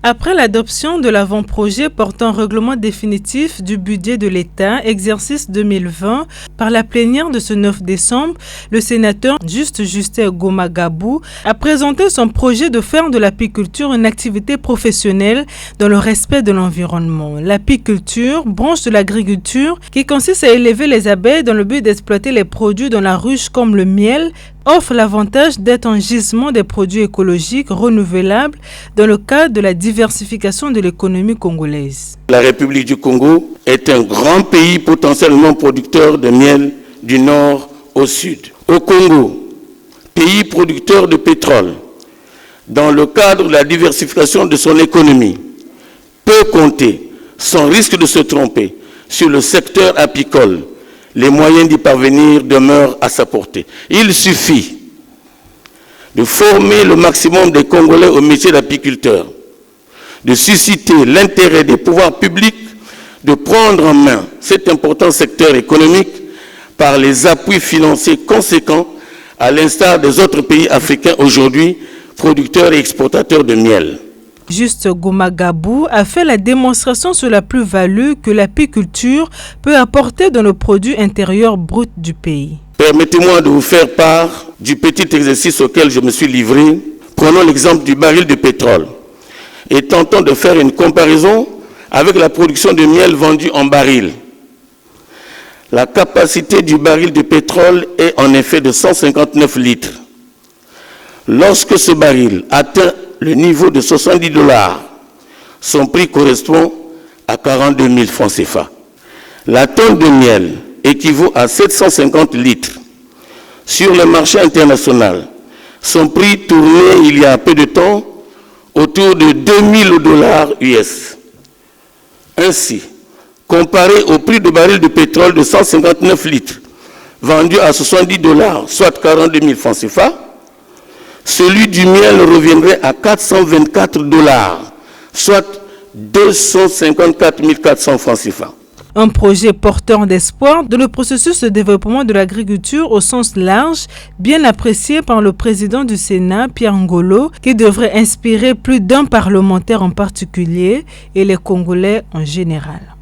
Après l'adoption de l'avant-projet portant règlement définitif du budget de l'État, exercice 2020, par la plénière de ce 9 décembre, le sénateur Justin Goma-Gabou a présenté son projet de faire de l'apiculture une activité professionnelle dans le respect de l'environnement. L'apiculture, branche de l'agriculture, qui consiste à élever les abeilles dans le but d'exploiter les produits dans la ruche comme le miel, offre l'avantage d'être un gisement des produits écologiques renouvelables dans le cadre de la diversification de l'économie congolaise. La République du Congo est un grand pays potentiellement producteur de miel du nord au sud. Au Congo, pays producteur de pétrole, dans le cadre de la diversification de son économie, peut compter, sans risque de se tromper, sur le secteur apicole. Les moyens d'y parvenir demeurent à sa portée. Il suffit de former le maximum des Congolais au métier d'apiculteur, de susciter l'intérêt des pouvoirs publics, de prendre en main cet important secteur économique par les appuis financiers conséquents, à l'instar des autres pays africains aujourd'hui producteurs et exportateurs de miel. Justin Goma-Gabou a fait la démonstration sur la plus-value que l'apiculture peut apporter dans le produit intérieur brut du pays. Permettez-moi de vous faire part du petit exercice auquel je me suis livré. Prenons l'exemple du baril de pétrole et tentons de faire une comparaison avec la production de miel vendu en baril. La capacité du baril de pétrole est en effet de 159 litres. Lorsque ce baril atteint le niveau de 70 $, son prix correspond à 42 000 francs CFA. La tonne de miel équivaut à 750 litres. Sur le marché international, son prix tournait il y a peu de temps autour de 2 000 $ US. Ainsi, comparé au prix de baril de pétrole de 159 litres, vendu à 70 $, soit 42 000 francs CFA, celui du miel reviendrait à 424 $, soit 254 400 francs CFA. Un projet porteur d'espoir dans le processus de développement de l'agriculture au sens large, bien apprécié par le président du Sénat, Pierre Ngolo, qui devrait inspirer plus d'un parlementaire en particulier et les Congolais en général.